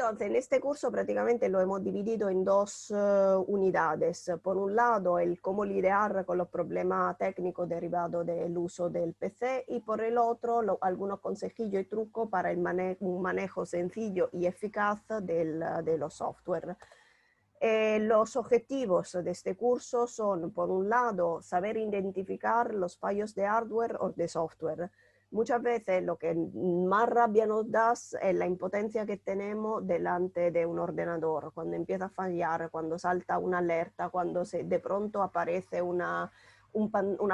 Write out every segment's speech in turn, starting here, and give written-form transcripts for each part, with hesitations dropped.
Entonces, en este curso prácticamente lo hemos dividido en dos unidades. Por un lado, el cómo lidiar con los problemas técnicos derivados del uso del PC y por el otro, algunos consejillos y trucos para un manejo sencillo y eficaz de los software. Los objetivos de este curso son, por un lado, saber identificar los fallos de hardware o de software. Muchas veces lo que más rabia nos da es la impotencia que tenemos delante de un ordenador, cuando empieza a fallar, cuando salta una alerta, cuando de pronto aparece una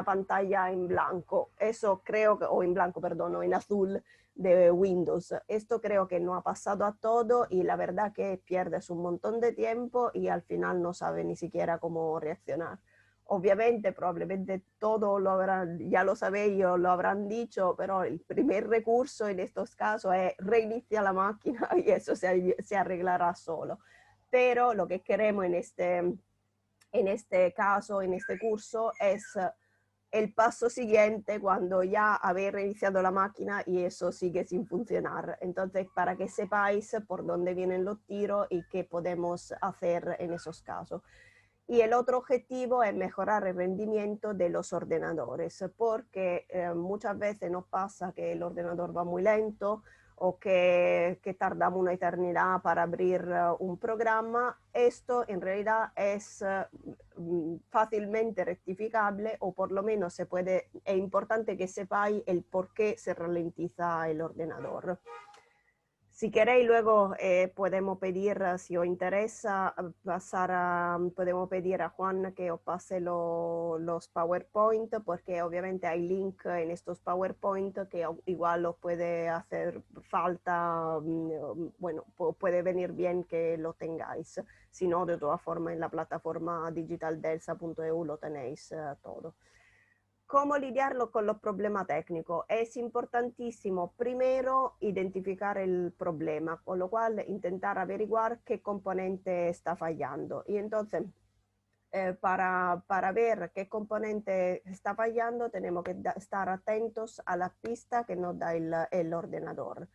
pantalla en blanco. Eso creo que, o en blanco, perdón, o en azul de Windows. Esto creo que no ha pasado a todo y la verdad que pierdes un montón de tiempo y al final no sabes ni siquiera cómo reaccionar. Obviamente, probablemente todo ya lo sabéis o lo habrán dicho, pero el primer recurso en estos casos es reinicia la máquina y eso se arreglará solo. Pero lo que queremos en este caso, en este curso, es el paso siguiente cuando ya habéis reiniciado la máquina y eso sigue sin funcionar. Entonces, para que sepáis por dónde vienen los tiros y qué podemos hacer en esos casos. Y el otro objetivo es mejorar el rendimiento de los ordenadores, porque muchas veces nos pasa que el ordenador va muy lento o que tardamos una eternidad para abrir un programa. Esto en realidad es fácilmente rectificable o por lo menos es importante que sepáis el por qué se ralentiza el ordenador. Si queréis, luego podemos pedir, si os interesa, podemos pedir a Juan que os pase los PowerPoint, porque obviamente hay link en estos PowerPoint que igual os puede hacer falta, bueno, puede venir bien que lo tengáis. Si no, de todas formas, en la plataforma digitaldelsa.eu lo tenéis todo. ¿Cómo lidiarlo con los problemas técnicos? Es importantísimo primero identificar el problema, con lo cual intentar averiguar qué componente está fallando. Y entonces, para ver qué componente está fallando, tenemos que estar atentos a la pista que nos da el ordenador.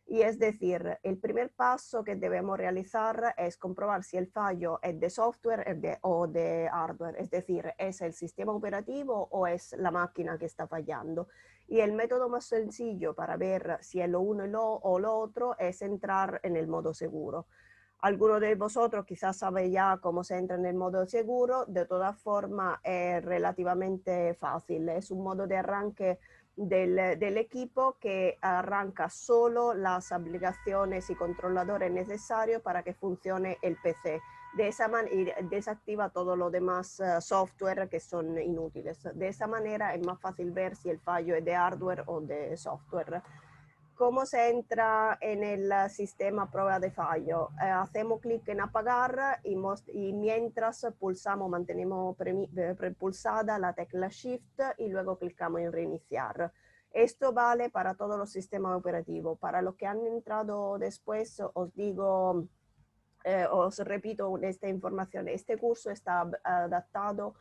Y es decir, el primer paso que debemos realizar es comprobar si el fallo es de software o de hardware, es decir, es el sistema operativo o es la máquina que está fallando. Y el método más sencillo para ver si es lo uno o lo otro es entrar en el modo seguro. Algunos de vosotros quizás sabe ya cómo se entra en el modo seguro, de todas formas es relativamente fácil, es un modo de arranque del equipo que arranca solo las aplicaciones y controladores necesarios para que funcione el PC. De esa manera desactiva todo lo demás software que son inútiles. De esa manera es más fácil ver si el fallo es de hardware o de software. ¿Cómo se entra en el sistema prueba de fallo? Hacemos clic en apagar y mientras pulsamos, mantenemos pulsada la tecla Shift y luego clicamos en reiniciar. Esto vale para todos los sistemas operativos. Para los que han entrado después, os digo, os repito esta información. Este curso está adaptado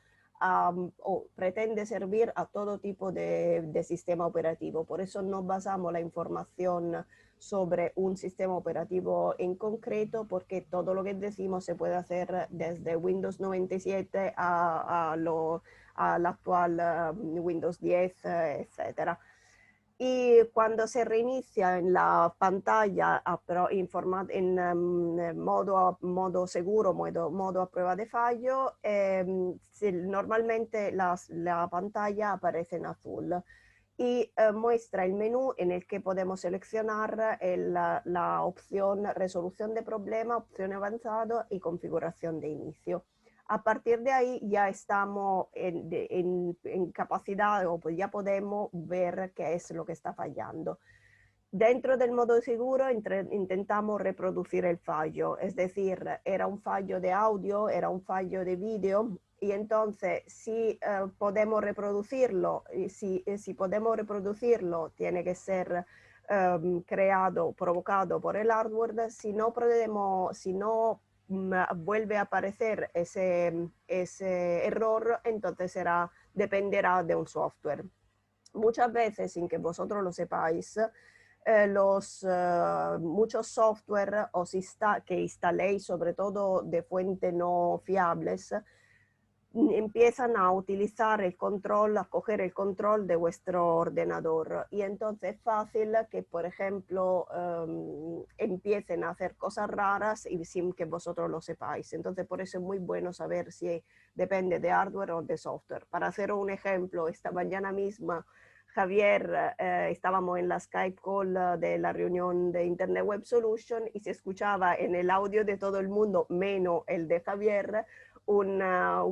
o pretende servir a todo tipo de sistema operativo. Por eso no basamos la información sobre un sistema operativo en concreto, porque todo lo que decimos se puede hacer desde Windows 97 al actual Windows 10, etcétera. Y cuando se reinicia en la pantalla en modo seguro, modo a prueba de fallo, normalmente la pantalla aparece en azul y muestra el menú en el que podemos seleccionar la opción resolución de problema, opción avanzado y configuración de inicio. A partir de ahí ya estamos en capacidad o pues ya podemos ver qué es lo que está fallando. Dentro del modo seguro intentamos reproducir el fallo, es decir, era un fallo de audio, era un fallo de vídeo y entonces si podemos reproducirlo, si podemos reproducirlo tiene que ser provocado por el hardware, si no vuelve a aparecer ese error, entonces dependerá de un software. Muchas veces, sin que vosotros lo sepáis, muchos software que instaléis, sobre todo de fuentes no fiables, empiezan a utilizar el control, a coger el control de vuestro ordenador. Y entonces es fácil que, por ejemplo, empiecen a hacer cosas raras y sin que vosotros lo sepáis. Entonces por eso es muy bueno saber si depende de hardware o de software. Para hacer un ejemplo, esta mañana misma Javier, estábamos en la Skype call de la reunión de Internet Web Solution y se escuchaba en el audio de todo el mundo, menos el de Javier, un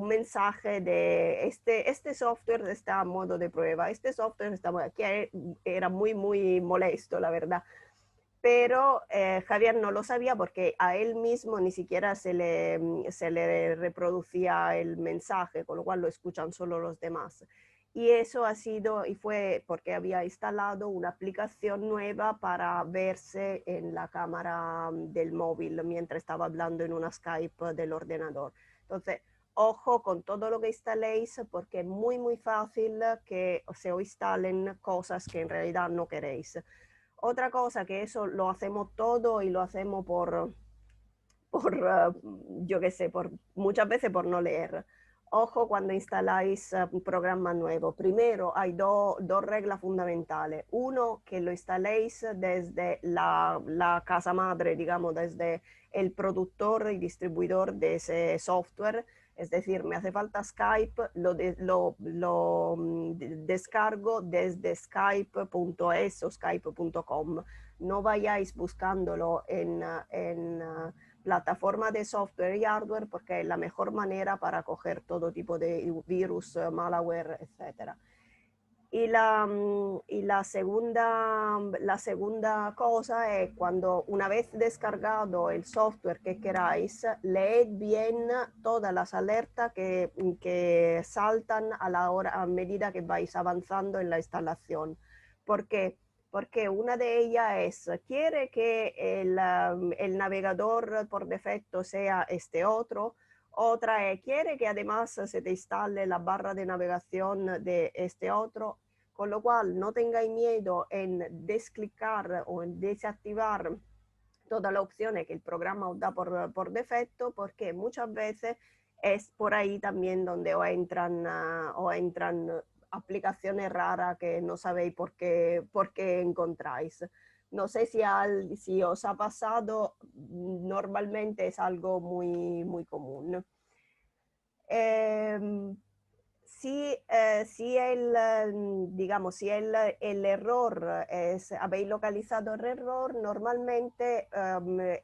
mensaje de este software está a modo de prueba, este software está, que era muy, muy molesto, la verdad. Pero Javier no lo sabía porque a él mismo ni siquiera se le reproducía el mensaje, con lo cual lo escuchan solo los demás. Y eso ha sido, y fue porque había instalado una aplicación nueva para verse en la cámara del móvil mientras estaba hablando en una Skype del ordenador. Entonces, ojo con todo lo que instaléis porque es muy, muy fácil que se os instalen cosas que en realidad no queréis. Otra cosa que eso lo hacemos todo y lo hacemos yo qué sé, muchas veces por no leer. Ojo cuando instaláis un programa nuevo. Primero, hay dos reglas fundamentales. Uno, que lo instaléis desde la casa madre, digamos, desde el productor y distribuidor de ese software. Es decir, me hace falta Skype, lo descargo desde skype.es o skype.com. No vayáis buscándolo en plataforma de software y hardware porque es la mejor manera para coger todo tipo de virus, malware, etc. Y la segunda cosa es cuando una vez descargado el software que queráis, leed bien todas las alertas que saltan a medida que vais avanzando en la instalación. ¿Por qué? Porque una de ellas es, quiere que el navegador por defecto sea este otro. Otra es, quiere que además se te instale la barra de navegación de este otro, con lo cual no tengáis miedo en desclicar o en desactivar todas las opciones que el programa os da por defecto, porque muchas veces es por ahí también donde os entran aplicaciones raras que no sabéis por qué encontráis. No sé si os ha pasado, normalmente es algo muy, muy común. Eh, digamos, si el error habéis localizado el error, normalmente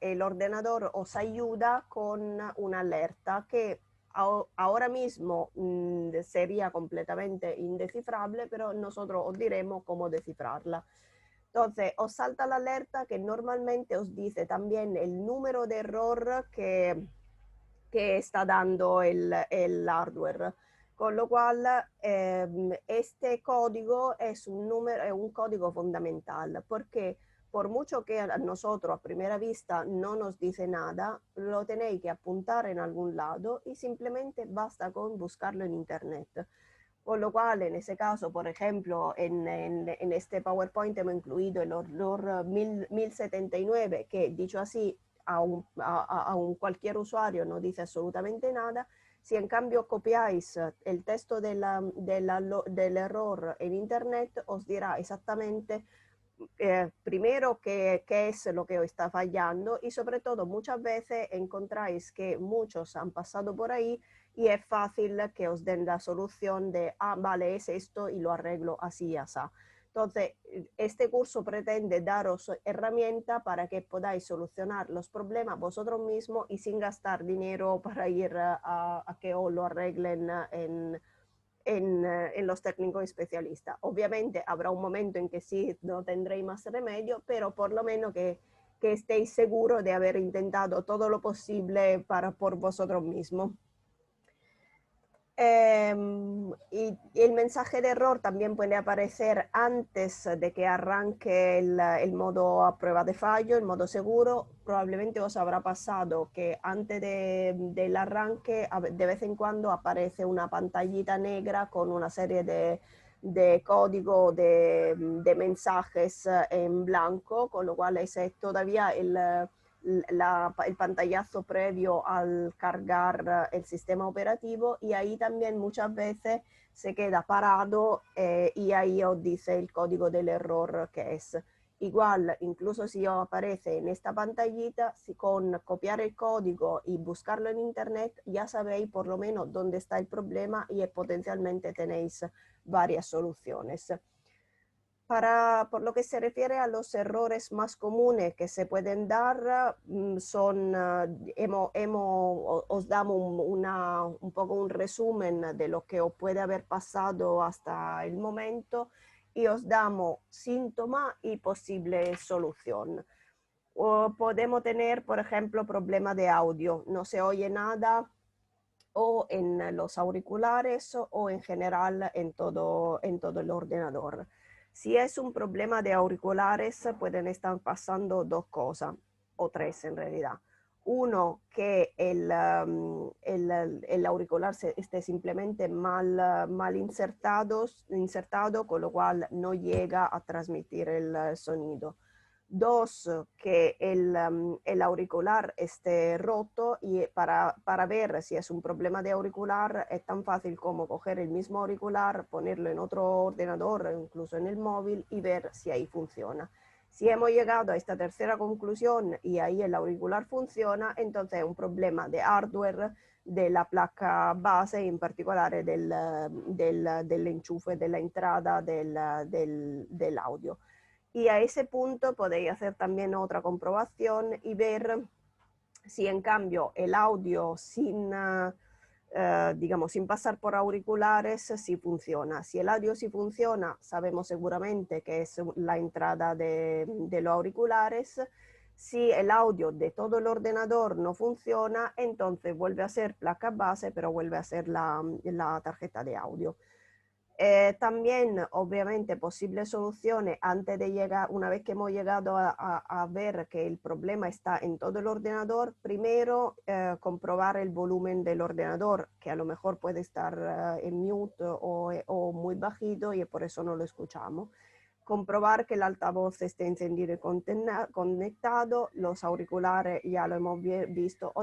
el ordenador os ayuda con una alerta que ahora mismo sería completamente indescifrable, pero nosotros os diremos cómo descifrarla. Entonces, os salta la alerta que normalmente os dice también el número de error que está dando el hardware. Con lo cual, este código es un código fundamental, porque por mucho que a nosotros a primera vista no nos dice nada, lo tenéis que apuntar en algún lado y simplemente basta con buscarlo en internet. Con lo cual, en ese caso, por ejemplo, en este PowerPoint hemos incluido el error 1079, que dicho así, a un cualquier usuario no dice absolutamente nada. Si en cambio copiáis el texto del error en internet, os dirá exactamente primero qué es lo que os está fallando y sobre todo muchas veces encontráis que muchos han pasado por ahí y es fácil que os den la solución de, vale, es esto y lo arreglo así y así. Entonces, este curso pretende daros herramientas para que podáis solucionar los problemas vosotros mismos y sin gastar dinero para ir a que os lo arreglen en los técnicos especialistas. Obviamente habrá un momento en que sí no tendréis más remedio, pero por lo menos que estéis seguros de haber intentado todo lo posible por vosotros mismos. Y el mensaje de error también puede aparecer antes de que arranque el modo a prueba de fallo, el modo seguro. Probablemente os habrá pasado que antes del arranque de vez en cuando aparece una pantallita negra con una serie de código de mensajes en blanco, con lo cual ese es todavía el pantallazo previo al cargar el sistema operativo, y ahí también muchas veces se queda parado y ahí os dice el código del error que es. Igual, incluso si aparece en esta pantallita, si con copiar el código y buscarlo en internet, ya sabéis por lo menos dónde está el problema y potencialmente tenéis varias soluciones. Por lo que se refiere a los errores más comunes que se pueden dar, os damos un poco un resumen de lo que os puede haber pasado hasta el momento y os damos síntomas y posible solución. O podemos tener, por ejemplo, problema de audio, no se oye nada o en los auriculares o en general en todo el ordenador. Si es un problema de auriculares, pueden estar pasando dos cosas, o tres en realidad. Uno, que el auricular esté simplemente mal insertado, con lo cual no llega a transmitir el sonido. Dos, que el auricular esté roto, y para ver si es un problema de auricular es tan fácil como coger el mismo auricular, ponerlo en otro ordenador, incluso en el móvil, y ver si ahí funciona. Si hemos llegado a esta tercera conclusión y ahí el auricular funciona, entonces es un problema de hardware de la placa base, en particolare dell'enchufe, della entrada del audio. Y a ese punto podéis hacer también otra comprobación y ver si en cambio el audio digamos, sin pasar por auriculares, si funciona. Si el audio sí funciona, sabemos seguramente que es la entrada de los auriculares. Si el audio de todo el ordenador no funciona, entonces vuelve a ser placa base, pero vuelve a ser la tarjeta de audio. También, obviamente, posibles soluciones antes de llegar, una vez que hemos llegado a ver que el problema está en todo el ordenador, primero comprobar el volumen del ordenador, que a lo mejor puede estar en mute o muy bajito y por eso no lo escuchamos. Comprobar que el altavoz esté encendido y conectado, los auriculares ya lo hemos visto.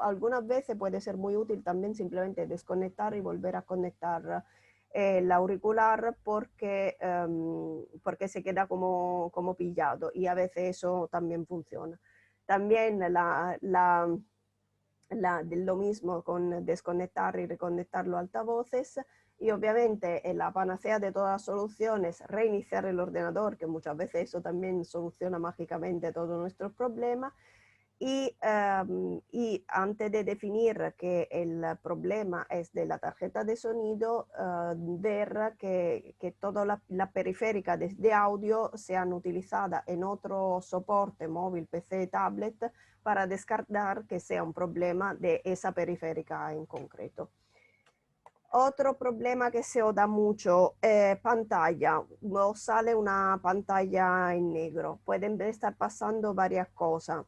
Algunas veces puede ser muy útil también simplemente desconectar y volver a conectar el auricular porque se queda como pillado, y a veces eso también funciona. También lo mismo con desconectar y reconectar los altavoces, y obviamente la panacea de todas las soluciones, reiniciar el ordenador, que muchas veces eso también soluciona mágicamente todos nuestros problemas. Y antes de definir que el problema es de la tarjeta de sonido, ver que todas las periféricas de audio sean utilizadas en otro soporte, móvil, PC, tablet, para descartar que sea un problema de esa periférica en concreto. Otro problema que se os da mucho, pantalla. Os sale una pantalla en negro. Pueden estar pasando varias cosas.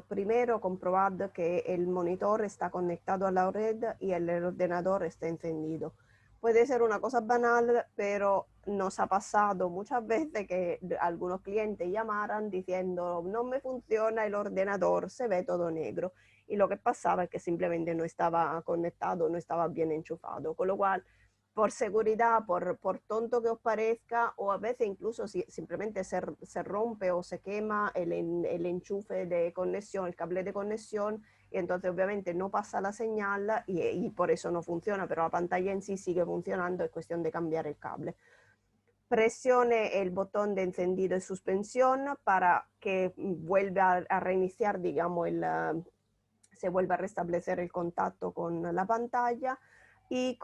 Primero, comprobad que el monitor está conectado a la red y el ordenador está encendido. Puede ser una cosa banal, pero nos ha pasado muchas veces que algunos clientes llamaran diciendo no me funciona el ordenador, se ve todo negro. Y lo que pasaba es que simplemente no estaba conectado, no estaba bien enchufado, con lo cual, por seguridad, por tonto que os parezca, o a veces incluso si simplemente se rompe o se quema el enchufe de conexión, el cable de conexión, y entonces obviamente no pasa la señal y por eso no funciona, pero la pantalla en sí sigue funcionando, es cuestión de cambiar el cable. Presione el botón de encendido y suspensión para que vuelva a reiniciar, digamos, se vuelve a restablecer el contacto con la pantalla, y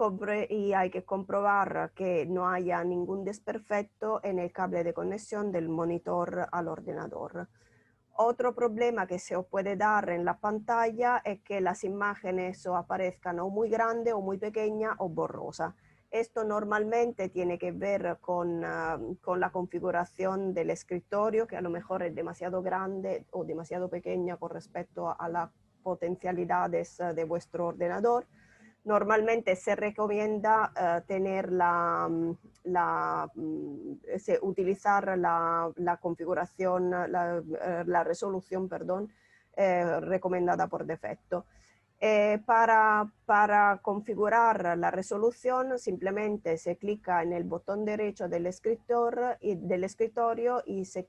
hay que comprobar que no haya ningún desperfecto en el cable de conexión del monitor al ordenador. Otro problema que se os puede dar en la pantalla es que las imágenes o aparezcan o muy grande o muy pequeña o borrosa. Esto normalmente tiene que ver con la configuración del escritorio, que a lo mejor es demasiado grande o demasiado pequeña con respecto a las potencialidades de vuestro ordenador. Normalmente se recomienda utilizar la configuración, la resolución, perdón, recomendada por defecto. Para configurar la resolución simplemente se clica en el botón derecho del escritorio y se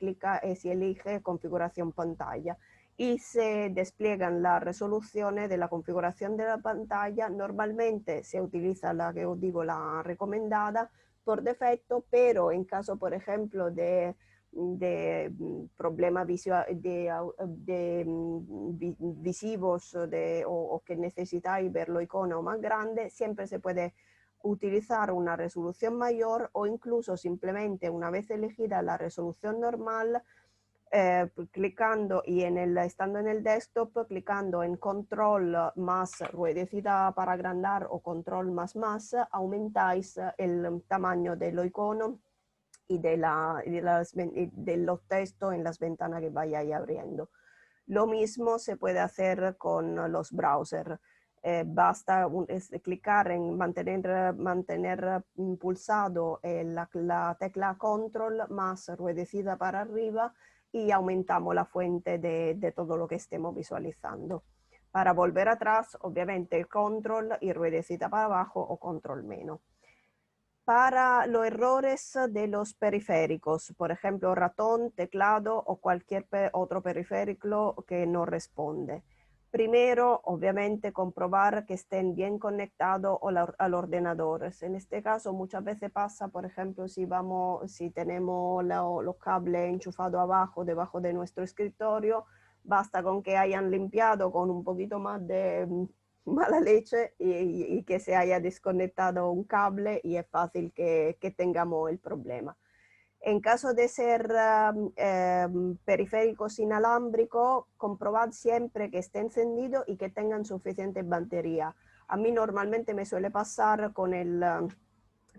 elige configuración pantalla y se despliegan las resoluciones de la configuración de la pantalla. Normalmente se utiliza la que os digo, la recomendada por defecto, pero en caso, por ejemplo, de problemas visivos o que necesitáis ver lo icono más grande, siempre se puede utilizar una resolución mayor o incluso simplemente una vez elegida la resolución normal, clicando y estando en el desktop, clicando en control más ruedecita para agrandar o control más aumentáis el tamaño del icono y de los textos en las ventanas que vayáis abriendo. Lo mismo se puede hacer con los browsers. Basta clicar en mantener pulsado la tecla control más ruedecita para arriba y aumentamos la fuente de todo lo que estemos visualizando. Para volver atrás, obviamente control y ruedecita para abajo o control menos. Para los errores de los periféricos, por ejemplo, ratón, teclado o cualquier otro periférico que no responde. Primero, obviamente, comprobar que estén bien conectados al ordenador. En este caso, muchas veces pasa, por ejemplo, si tenemos los cables enchufados abajo, debajo de nuestro escritorio, basta con que hayan limpiado con un poquito más de mala leche y que se haya desconectado un cable y es fácil que tengamos el problema. En caso de ser periféricos inalámbricos, comprobad siempre que esté encendido y que tengan suficiente batería. A mí normalmente me suele pasar con el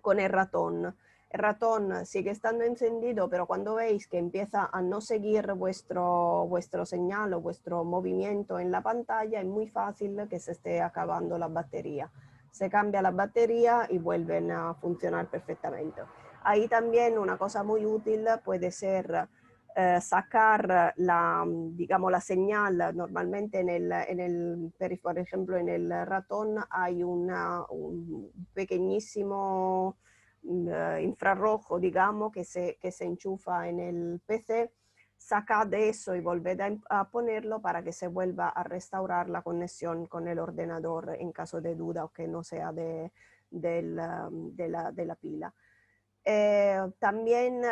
ratón. El ratón sigue estando encendido, pero cuando veis que empieza a no seguir vuestro señal o vuestro movimiento en la pantalla, es muy fácil que se esté acabando la batería. Se cambia la batería y vuelven a funcionar perfectamente. Ahí también una cosa muy útil puede ser sacar digamos, la señal. Normalmente por ejemplo, en el ratón hay un pequeñísimo infrarrojo, digamos, que se enchufa en el PC. Sacad eso y volved a ponerlo para que se vuelva a restaurar la conexión con el ordenador en caso de duda o que no sea de la pila. También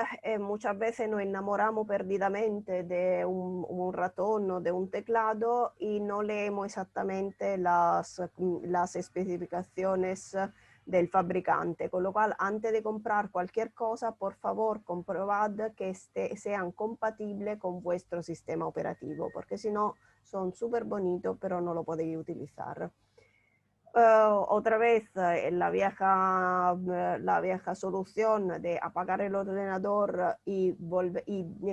muchas veces nos enamoramos perdidamente de un ratón o de un teclado y no leemos exactamente las especificaciones del fabricante, con lo cual antes de comprar cualquier cosa, por favor comprobad que sean compatibles con vuestro sistema operativo, porque si no son súper bonitos pero no lo podéis utilizar. Otra vez la vieja solución de apagar el ordenador y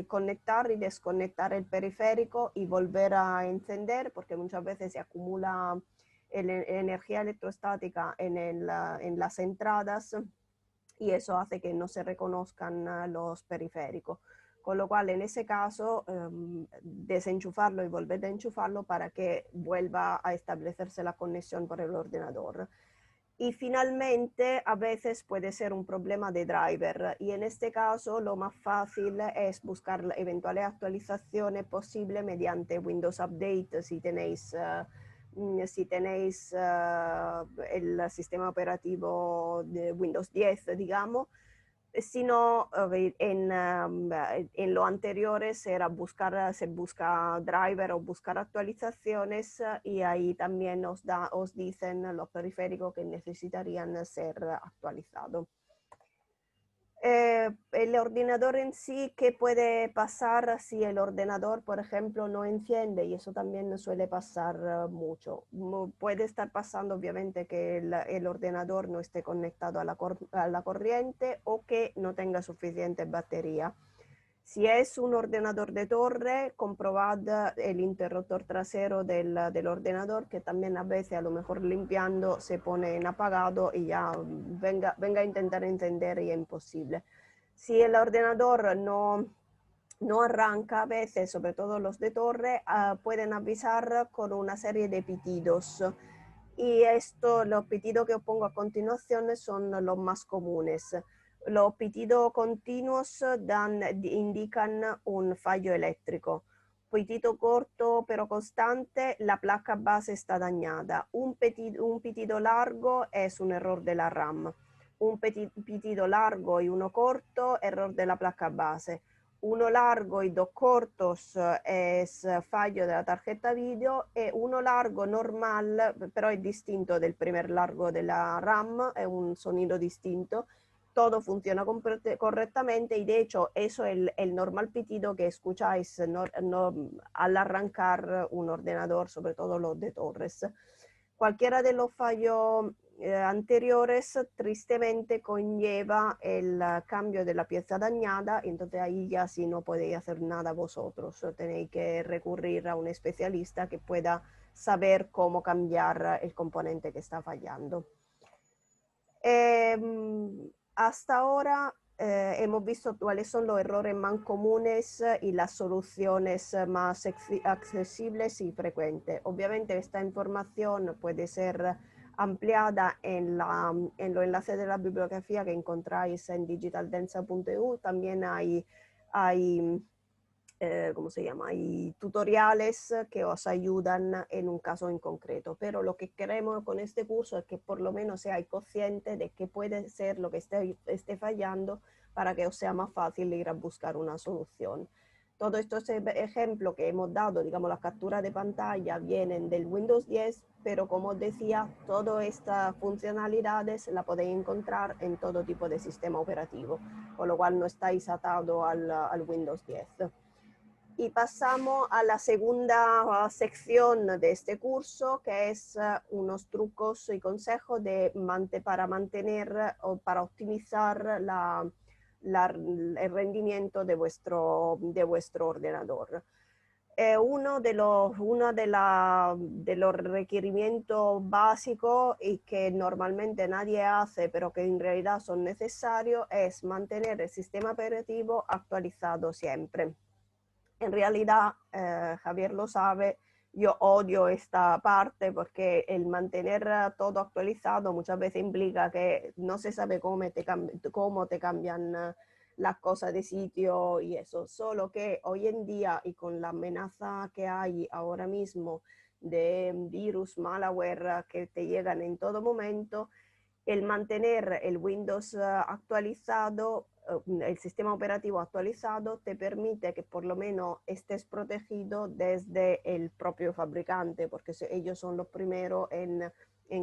conectar y desconectar el periférico y volver a encender, porque muchas veces se acumula energía electrostática en las entradas y eso hace que no se reconozcan los periféricos. Con lo cual, en ese caso, desenchufarlo y volver a enchufarlo para que vuelva a establecerse la conexión por el ordenador. Y finalmente, a veces puede ser un problema de driver y en este caso lo más fácil es buscar eventuales actualizaciones posibles mediante Windows Update si tenéis el sistema operativo de Windows 10, digamos. Si no, en lo anteriores se busca driver o buscar actualizaciones y ahí también os dicen los periféricos que necesitarían ser actualizados. El ordenador en sí, ¿qué puede pasar si el ordenador, por ejemplo, no enciende? Y eso también suele pasar mucho. Puede estar pasando, obviamente, que el ordenador no esté conectado a la corriente o que no tenga suficiente batería. Si es un ordenador de torre, comprobad el interruptor trasero del ordenador, que también a veces a lo mejor limpiando se pone en apagado y ya venga a intentar encender y es imposible. Si el ordenador no arranca, a veces, sobre todo los de torre, pueden avisar con una serie de pitidos. Y los pitidos que os pongo a continuación son los más comunes. Los pitidos continuos indican un fallo eléctrico. Pitido corto pero constante, la placa base está dañada. Un pitido largo es un error de la RAM. Un pitido largo y uno corto, error de la placa base. Uno largo y dos cortos es fallo de la tarjeta video, y uno largo normal, pero es distinto del primer largo de la RAM, es un sonido distinto. Todo funciona correctamente y de hecho eso es el normal pitido que escucháis al arrancar un ordenador, sobre todo los de torres. Cualquiera de los fallos anteriores tristemente conlleva el cambio de la pieza dañada, entonces ahí ya sí no podéis hacer nada vosotros, tenéis que recurrir a un especialista que pueda saber cómo cambiar el componente que está fallando. Hasta ahora hemos visto cuáles son los errores más comunes y las soluciones más accesibles y frecuentes. Obviamente esta información puede ser ampliada en los enlaces de la bibliografía que encontráis en digitaldensa.eu. También hay ¿cómo se llama? Hay tutoriales que os ayudan en un caso en concreto, pero lo que queremos con este curso es que por lo menos seáis conscientes de qué puede ser lo que esté fallando para que os sea más fácil ir a buscar una solución. Todos estos ejemplos que hemos dado, digamos, las capturas de pantalla vienen del Windows 10, pero como os decía, todas estas funcionalidades las podéis encontrar en todo tipo de sistema operativo, con lo cual no estáis atados al Windows 10. Y pasamos a la segunda sección de este curso, que es unos trucos y consejos para mantener o para optimizar el rendimiento de vuestro ordenador. Uno de los requerimientos básicos y que normalmente nadie hace, pero que en realidad son necesarios, es mantener el sistema operativo actualizado siempre. En realidad, Javier lo sabe, yo odio esta parte porque el mantener todo actualizado muchas veces implica que no se sabe cómo te cambian las cosas de sitio y eso. Solo que hoy en día y con la amenaza que hay ahora mismo de virus, malware que te llegan en todo momento, el mantener el Windows actualizado, el sistema operativo actualizado, te permite que por lo menos estés protegido desde el propio fabricante, porque ellos son los primeros en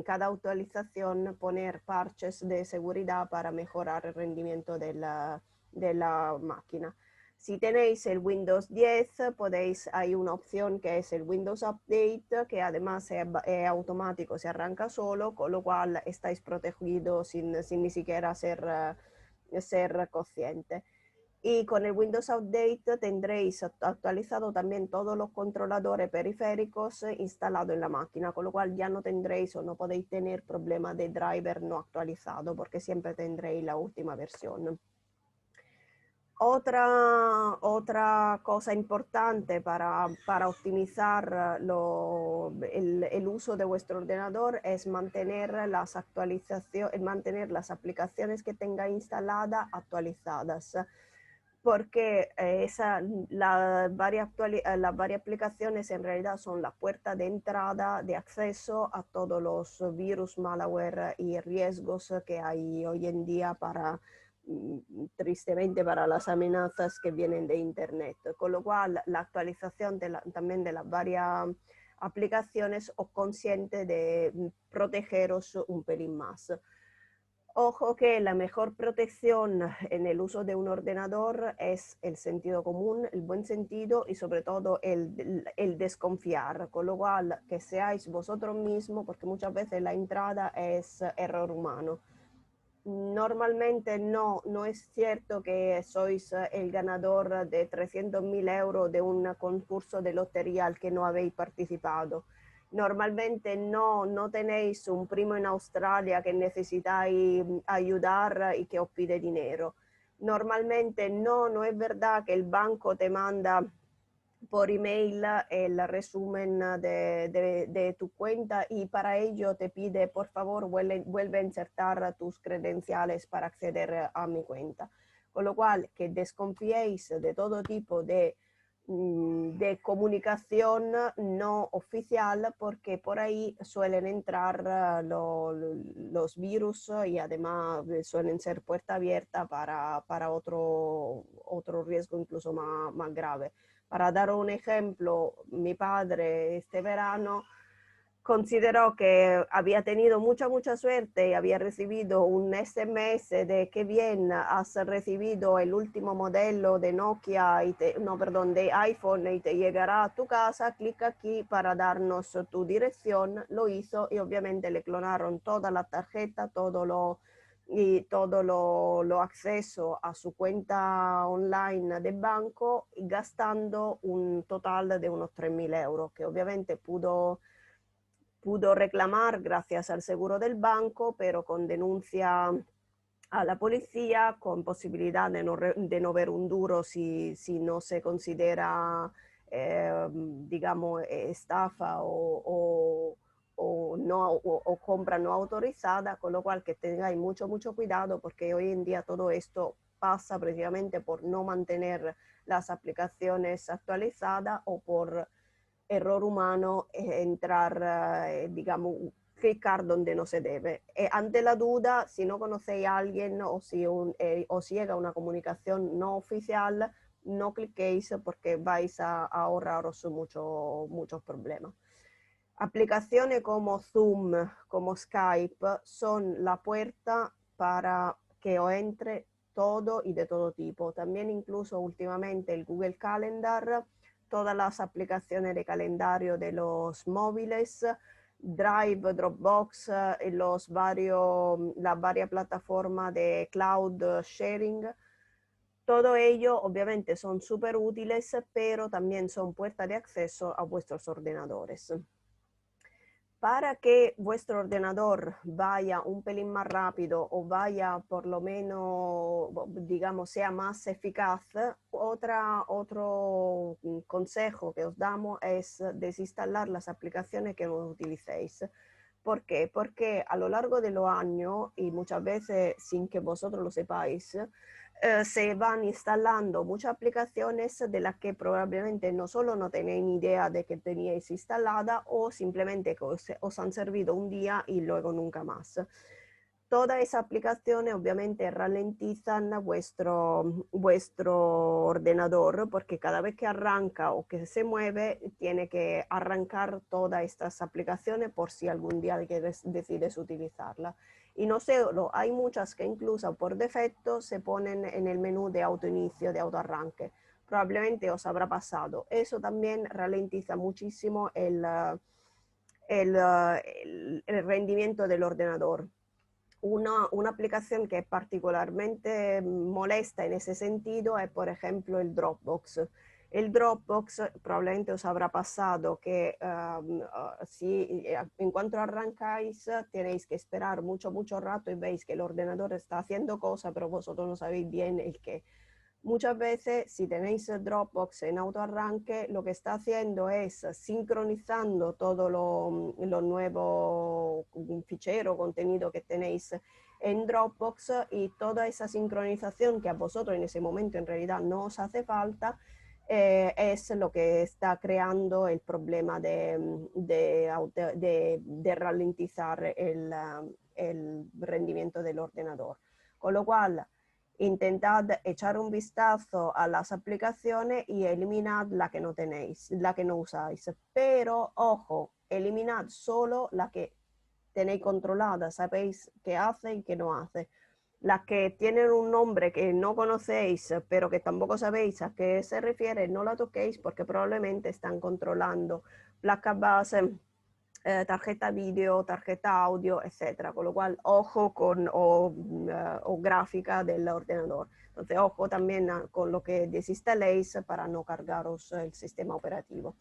cada actualización poner parches de seguridad para mejorar el rendimiento de la máquina. Si tenéis el Windows 10, hay una opción que es el Windows Update, que además es automático, se arranca solo, con lo cual estáis protegidos sin ni siquiera ser consciente. Y con el Windows Update tendréis actualizado también todos los controladores periféricos instalados en la máquina, con lo cual ya no tendréis o no podéis tener problemas de driver no actualizado, porque siempre tendréis la última versión. Otra cosa importante para optimizar el uso de vuestro ordenador es mantener las aplicaciones que tenga instaladas actualizadas, porque las varias aplicaciones en realidad son la puerta de entrada, de acceso a todos los virus, malware y riesgos que hay hoy en día tristemente para las amenazas que vienen de Internet. Con lo cual, la actualización también de las varias aplicaciones os consiente de protegeros un pelín más. Ojo que la mejor protección en el uso de un ordenador es el sentido común, el buen sentido y sobre todo el desconfiar, con lo cual que seáis vosotros mismos, porque muchas veces la entrada es error humano. Normalmente no es cierto que sois el ganador de 300.000 euros de un concurso de lotería al que no habéis participado. Normalmente no tenéis un primo en Australia que necesitáis ayudar y que os pide dinero. Normalmente no es verdad que el banco te manda por email el resumen de tu cuenta y para ello te pide por favor vuelve a insertar tus credenciales para acceder a mi cuenta. Con lo cual que desconfiéis de todo tipo de comunicación no oficial porque por ahí suelen entrar los virus y además suelen ser puerta abierta para otro riesgo incluso más grave. Para dar un ejemplo, mi padre este verano consideró que había tenido mucha suerte y había recibido un SMS de qué bien has recibido el último modelo de Nokia, de iPhone y te llegará a tu casa, clica aquí para darnos tu dirección. Lo hizo y obviamente le clonaron toda la tarjeta, todo lo acceso a su cuenta online del banco, gastando un total de unos 3.000 euros, que obviamente pudo reclamar gracias al seguro del banco, pero con denuncia a la policía, con posibilidad de no ver un duro si no se considera, digamos, estafa o compra no autorizada, con lo cual que tengáis mucho cuidado porque hoy en día todo esto pasa precisamente por no mantener las aplicaciones actualizadas o por error humano entrar, digamos, clicar donde no se debe. Ante la duda, si no conocéis a alguien o si os llega una comunicación no oficial, no cliquéis porque vais a ahorraros muchos problemas. Aplicaciones como Zoom, como Skype, son la puerta para que os entre todo y de todo tipo. También incluso últimamente el Google Calendar, todas las aplicaciones de calendario de los móviles, Drive, Dropbox, las varias plataformas de cloud sharing. Todo ello obviamente son súper útiles, pero también son puertas de acceso a vuestros ordenadores. Para que vuestro ordenador vaya un pelín más rápido o vaya por lo menos, digamos, sea más eficaz, otro consejo que os damos es desinstalar las aplicaciones que no utilicéis. ¿Por qué? Porque a lo largo de los años, y muchas veces sin que vosotros lo sepáis, se van instalando muchas aplicaciones de las que probablemente no solo no tenéis ni idea de que teníais instalada o simplemente que os han servido un día y luego nunca más. Todas esas aplicaciones obviamente ralentizan vuestro ordenador porque cada vez que arranca o que se mueve tiene que arrancar todas estas aplicaciones por si algún día decides utilizarla. Y no solo, hay muchas que incluso por defecto se ponen en el menú de autoinicio, de autoarranque. Probablemente os habrá pasado. Eso también ralentiza muchísimo el rendimiento del ordenador. Una aplicación que es particularmente molesta en ese sentido es, por ejemplo, el Dropbox. El Dropbox probablemente os habrá pasado que si en cuanto arrancáis tenéis que esperar mucho rato y veis que el ordenador está haciendo cosas, pero vosotros no sabéis bien el qué. Muchas veces, si tenéis Dropbox en autoarranque, lo que está haciendo es sincronizando todo lo nuevo fichero, contenido que tenéis en Dropbox y toda esa sincronización que a vosotros en ese momento en realidad no os hace falta, es lo que está creando el problema de ralentizar el rendimiento del ordenador. Con lo cual, intentad echar un vistazo a las aplicaciones y eliminad la que no tenéis, la que no usáis. Pero, ojo, eliminad solo la que tenéis controlada, sabéis qué hace y qué no hace. Las que tienen un nombre que no conocéis, pero que tampoco sabéis a qué se refiere, no la toquéis porque probablemente están controlando placas base, tarjeta video, tarjeta audio, etcétera. Con lo cual, ojo o gráfica del ordenador. Entonces, ojo también con lo que desinstaléis para no cargaros el sistema operativo.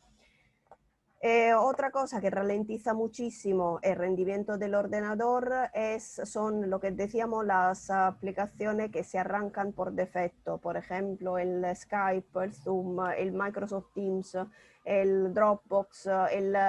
Otra cosa que ralentiza muchísimo el rendimiento del ordenador son lo que decíamos las aplicaciones que se arrancan por defecto, por ejemplo el Skype, el Zoom, el Microsoft Teams, el Dropbox,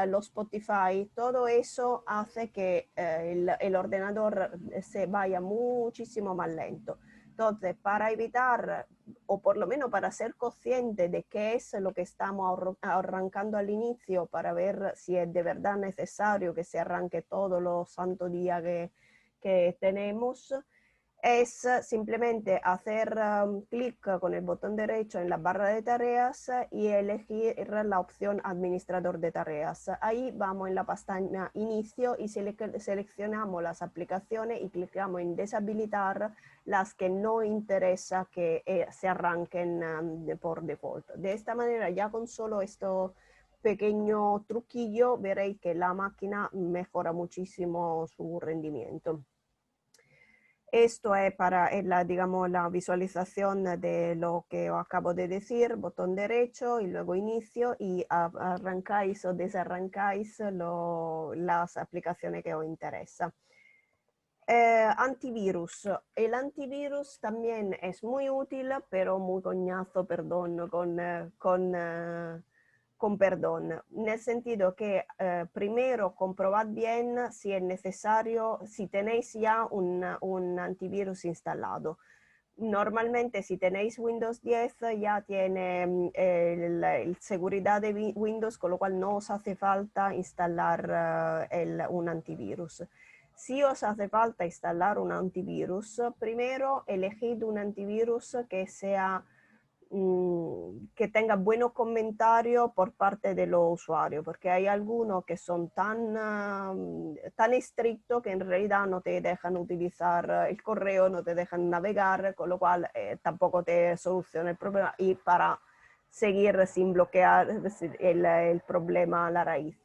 lo Spotify. Todo eso hace que el ordenador se vaya muchísimo más lento. Entonces, para evitar, o por lo menos para ser consciente de qué es lo que estamos arrancando al inicio, para ver si es de verdad necesario que se arranque todos los santos días que tenemos, es simplemente hacer clic con el botón derecho en la barra de tareas y elegir la opción administrador de tareas. Ahí vamos en la pestaña inicio y seleccionamos las aplicaciones y clicamos en deshabilitar las que no interesa que se arranquen por default. De esta manera, ya con solo esto pequeño truquillo, veréis que la máquina mejora muchísimo su rendimiento. Esto es para digamos, la visualización de lo que acabo de decir, botón derecho y luego inicio y arrancáis o desarrancáis las aplicaciones que os interesan. Antivirus. El antivirus también es muy útil, pero muy coñazo, perdón, con perdón, nel sentido que primero comprobad bien si es necesario, si tenéis ya un antivirus instalado. Normalmente si tenéis Windows 10 ya tiene el seguridad de Windows, con lo cual no os hace falta instalar un antivirus. Si os hace falta instalar un antivirus, primero elegid un antivirus que sea que tenga buenos comentarios por parte de los usuarios, porque hay algunos que son tan estrictos que en realidad no te dejan utilizar el correo, no te dejan navegar, con lo cual tampoco te soluciona el problema y para seguir sin bloquear el problema a la raíz.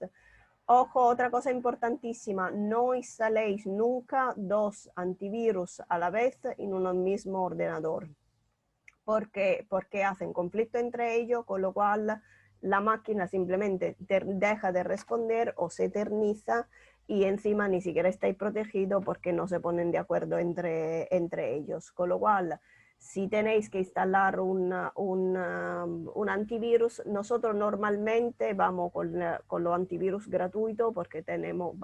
Ojo, otra cosa importantísima, no instaléis nunca dos antivirus a la vez en un mismo ordenador. Porque hacen conflicto entre ellos, con lo cual la máquina simplemente deja de responder o se eterniza y encima ni siquiera estáis protegidos porque no se ponen de acuerdo entre ellos. Con lo cual, si tenéis que instalar un antivirus, nosotros normalmente vamos con los antivirus gratuitos porque tenemos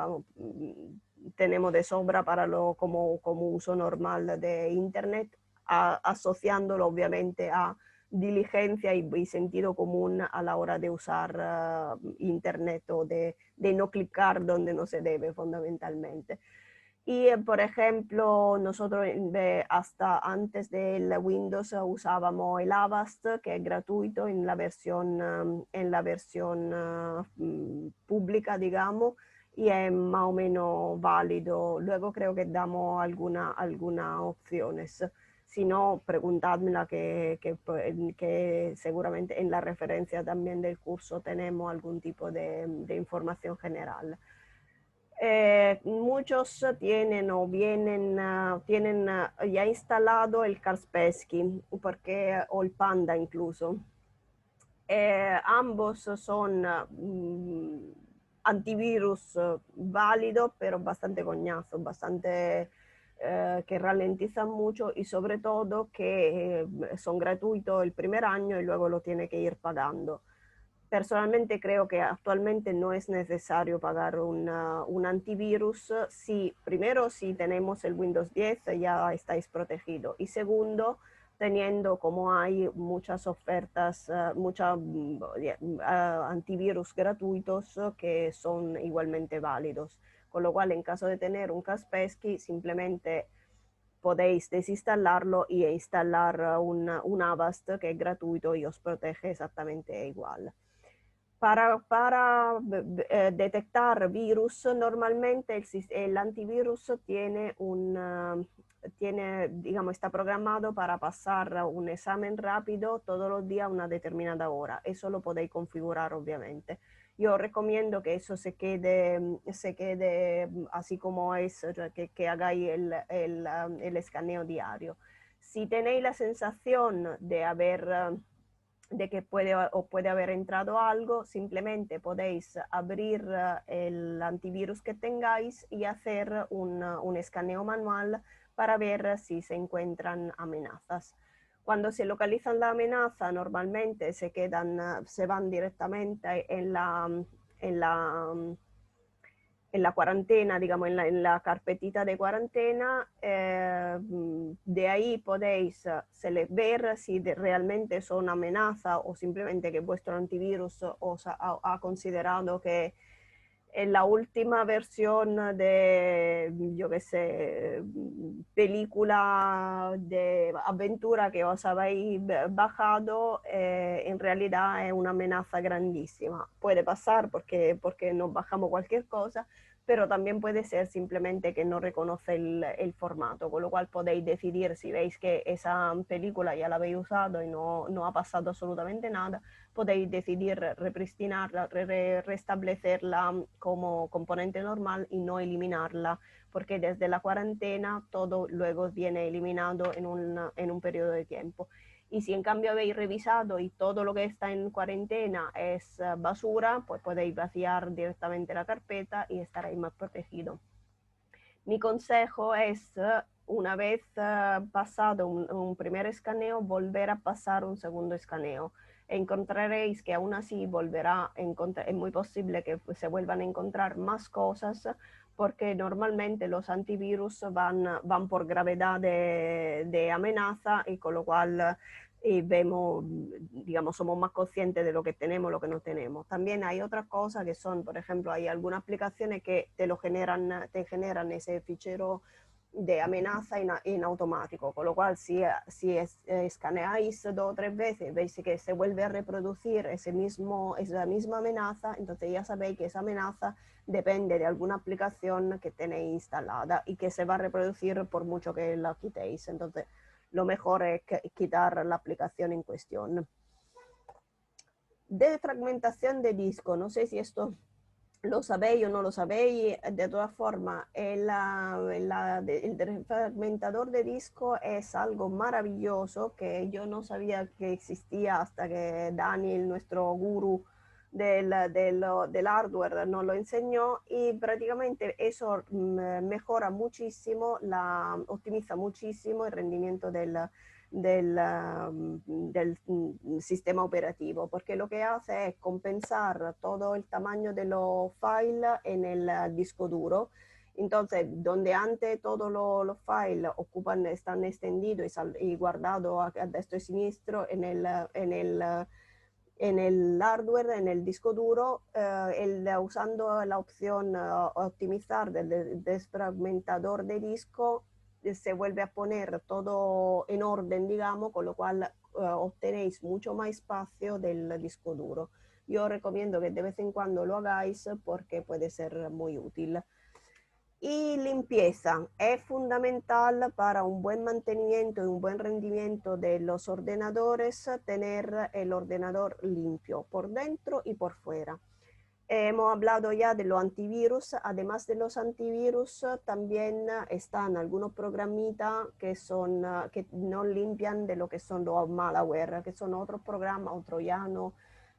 de sobra para como uso normal de Internet, asociándolo obviamente a diligencia y sentido común a la hora de usar Internet o de no clicar donde no se debe fundamentalmente. Y por ejemplo, nosotros hasta antes del Windows usábamos el Avast, que es gratuito en la versión pública, digamos, y es más o menos válido. Luego creo que damos algunas opciones. Si no, preguntadmela que seguramente en la referencia también del curso tenemos algún tipo de información general. Muchos tienen tienen ya instalado el Kaspersky o el Panda incluso. Ambos son antivirus válidos, pero bastante coñazos, bastante que ralentizan mucho y sobre todo que son gratuitos el primer año y luego lo tiene que ir pagando. Personalmente creo que actualmente no es necesario pagar un antivirus. Primero, si tenemos el Windows 10 ya estáis protegidos. Y segundo, teniendo como hay muchas ofertas, muchos antivirus gratuitos que son igualmente válidos. Con lo cual, en caso de tener un Kaspersky, simplemente podéis desinstalarlo e instalar un Avast que es gratuito y os protege exactamente igual. Para detectar virus, normalmente el antivirus digamos, está programado para pasar un examen rápido todos los días a una determinada hora. Eso lo podéis configurar, obviamente. Yo recomiendo que eso se quede así como es, que hagáis el escaneo diario. Si tenéis la sensación de de que puede haber entrado algo, simplemente podéis abrir el antivirus que tengáis y hacer un escaneo manual para ver si se encuentran amenazas. Cuando se localizan la amenaza, normalmente se van directamente en la en la cuarentena, digamos, la carpetita de cuarentena. De ahí podéis ver si realmente son amenaza o simplemente que vuestro antivirus os ha considerado que en la última versión de, yo qué sé, película de aventura que os habéis bajado, en realidad es una amenaza grandísima. Puede pasar porque nos bajamos cualquier cosa, pero también puede ser simplemente que no reconoce el formato, con lo cual podéis decidir si veis que esa película ya la habéis usado y no ha pasado absolutamente nada, podéis decidir repristinarla, restablecerla como componente normal y no eliminarla, porque desde la cuarentena todo luego viene eliminado en un periodo de tiempo. Y si en cambio habéis revisado y todo lo que está en cuarentena es basura, pues podéis vaciar directamente la carpeta y estaréis más protegidos. Mi consejo es, una vez pasado un primer escaneo, volver a pasar un segundo escaneo. Encontraréis que aún así es muy posible que se vuelvan a encontrar más cosas, porque normalmente los antivirus van por gravedad de amenaza, y con lo cual vemos, digamos, somos más conscientes de lo que tenemos, lo que no tenemos. También hay otras cosas que son, por ejemplo, hay algunas aplicaciones que te generan ese fichero de amenaza en automático, con lo cual si escaneáis 2 o 3 veces, veis que se vuelve a reproducir esa misma amenaza, entonces ya sabéis que esa amenaza depende de alguna aplicación que tenéis instalada y que se va a reproducir por mucho que la quitéis. Entonces lo mejor es quitar la aplicación en cuestión. De fragmentación de disco, no sé si esto lo sabéis o no lo sabéis, de todas formas, el fragmentador de disco es algo maravilloso que yo no sabía que existía hasta que Daniel, nuestro gurú del hardware, nos lo enseñó, y prácticamente eso mejora muchísimo, optimiza muchísimo el rendimiento del sistema operativo, porque lo que hace es compensar todo el tamaño de los files en el disco duro. Entonces, donde antes todos los files están extendidos y guardados a destra y siniestro en el hardware, en el disco duro, usando la opción optimizar del desfragmentador de disco, se vuelve a poner todo en orden, digamos, con lo cual obtenéis mucho más espacio del disco duro. Yo recomiendo que de vez en cuando lo hagáis porque puede ser muy útil. Y limpieza es fundamental para un buen mantenimiento y un buen rendimiento de los ordenadores, tener el ordenador limpio por dentro y por fuera. Hemos hablado ya de los antivirus. Además de los antivirus, también están algunos programitas que no limpian de lo que son los malware, que son otros programas, o troyanos,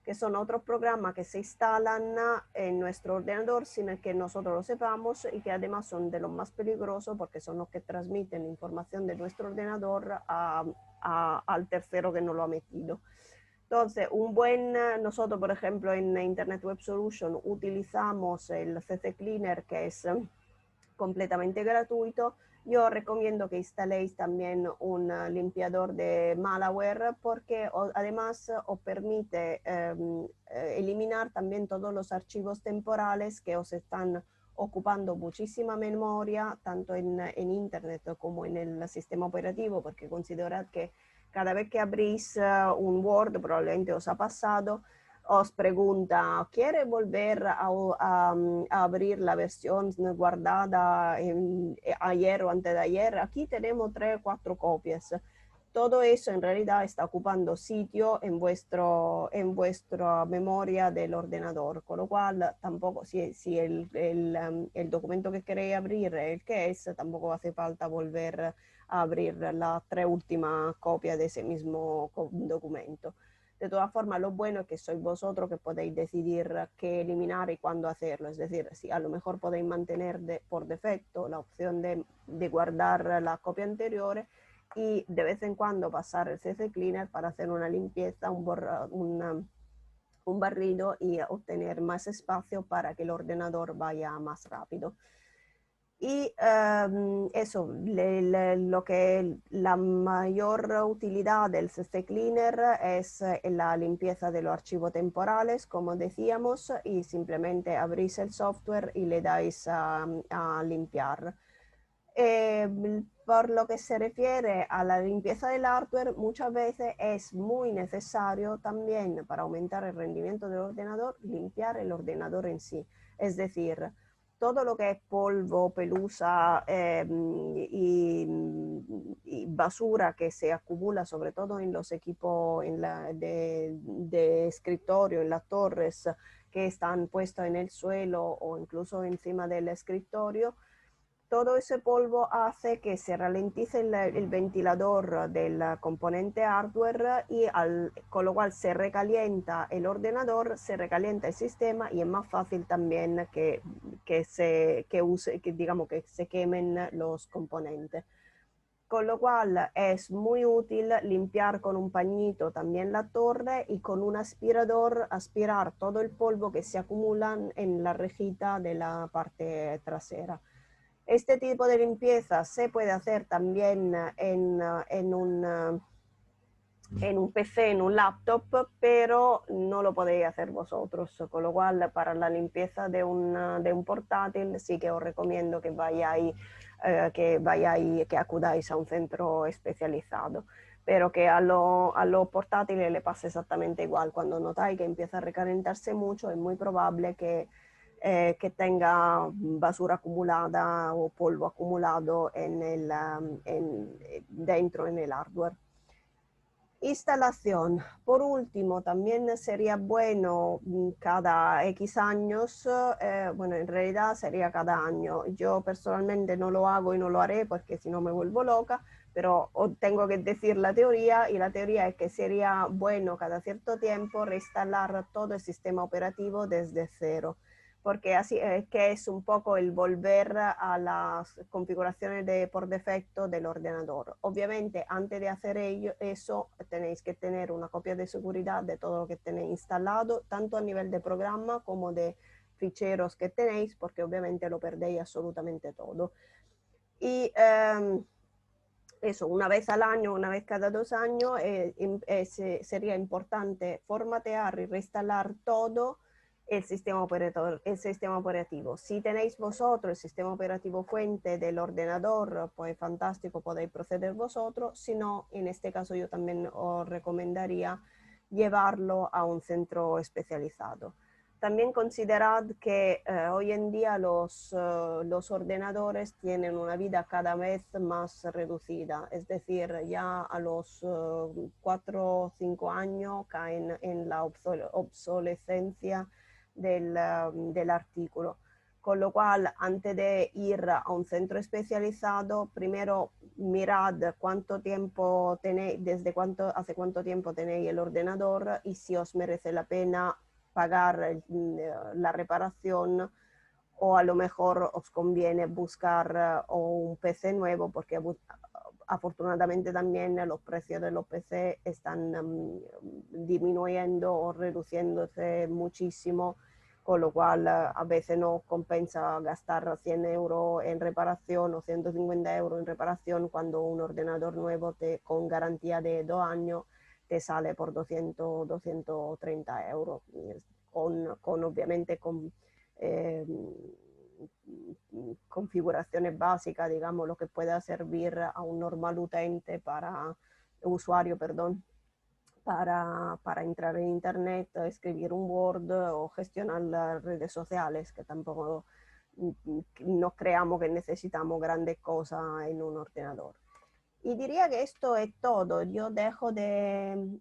que son otros programas que se instalan en nuestro ordenador sin que nosotros lo sepamos, y que además son de los más peligrosos porque son los que transmiten información de nuestro ordenador al tercero que no lo ha metido. Entonces, nosotros, por ejemplo, en Internet Web Solution utilizamos el CC Cleaner, que es completamente gratuito. Yo recomiendo que instaléis también un limpiador de malware, porque además os permite eliminar también todos los archivos temporales que os están ocupando muchísima memoria, tanto en Internet como en el sistema operativo, porque considerad que cada vez que abrís un Word, probablemente os ha pasado, os pregunta, ¿quiere volver a abrir la versión guardada ayer o antes de ayer? Aquí tenemos 3 o 4 copias. todo eso en realidad está ocupando sitio en vuestra memoria del ordenador, con lo cual tampoco, si el documento que queréis abrir es el que es, tampoco hace falta volver a abrir las 3 últimas copias de ese mismo documento. De todas formas, lo bueno es que sois vosotros que podéis decidir qué eliminar y cuándo hacerlo. Es decir, si a lo mejor podéis mantener por defecto la opción de guardar las copias anteriores y de vez en cuando pasar el CC Cleaner para hacer una limpieza, un barrido y obtener más espacio para que el ordenador vaya más rápido. Y eso, lo que la mayor utilidad del CC Cleaner es la limpieza de los archivos temporales, como decíamos, y simplemente abrís el software y le dais a limpiar. Por lo que se refiere a la limpieza del hardware, muchas veces es muy necesario también para aumentar el rendimiento del ordenador, limpiar el ordenador en sí. Es decir, todo lo que es polvo, pelusa y basura que se acumula sobre todo en los equipos de escritorio, en las torres que están puestos en el suelo o incluso encima del escritorio, todo ese polvo hace que se ralentice el ventilador del componente hardware y con lo cual se recalienta el ordenador, se recalienta el sistema y es más fácil también digamos, que se quemen los componentes. Con lo cual es muy útil limpiar con un pañito también la torre y con un aspirador aspirar todo el polvo que se acumula en la rejita de la parte trasera. Este tipo de limpieza se puede hacer también en un PC, en un laptop, pero no lo podéis hacer vosotros, con lo cual para la limpieza de un portátil sí que os recomiendo que que acudáis a un centro especializado, pero que a los portátiles le pasa exactamente igual. Cuando notáis que empieza a recalentarse mucho, es muy probable que tenga basura acumulada o polvo acumulado dentro en el hardware. Instalación. Por último, también sería bueno cada X años, bueno, en realidad sería cada año. Yo personalmente no lo hago y no lo haré porque si no me vuelvo loca, pero tengo que decir la teoría y la teoría es que sería bueno cada cierto tiempo reinstalar todo el sistema operativo desde cero, porque así es que es un poco el volver a las configuraciones por defecto del ordenador. Obviamente, antes de hacer eso, tenéis que tener una copia de seguridad de todo lo que tenéis instalado, tanto a nivel de programa como de ficheros que tenéis, porque obviamente lo perdéis absolutamente todo. Y eso, una vez al año, una vez cada 2 años, sería importante formatear y reinstalar todo el sistema operativo. Si tenéis vosotros el sistema operativo fuente del ordenador, pues fantástico, podéis proceder vosotros. Si no, en este caso yo también os recomendaría llevarlo a un centro especializado. También considerad que hoy en día los ordenadores tienen una vida cada vez más reducida, es decir, ya a los 4 o 5 años caen en la obsolescencia del artículo. Con lo cual, antes de ir a un centro especializado, primero mirad cuánto tiempo tenéis, hace cuánto tiempo tenéis el ordenador y si os merece la pena pagar la reparación o a lo mejor os conviene buscar un PC nuevo porque afortunadamente también los precios de los PC están disminuyendo o reduciéndose muchísimo, con lo cual a veces no compensa gastar 100 euros en reparación o 150 euros en reparación cuando un ordenador nuevo con garantía de 2 años te sale por 200, 230 euros, obviamente eh, configuraciones básicas, digamos, lo que pueda servir a un normal usuario, perdón, para entrar en internet, escribir un Word o gestionar las redes sociales, que tampoco no creamos que necesitamos grandes cosas en un ordenador. Y diría que esto es todo. Yo dejo de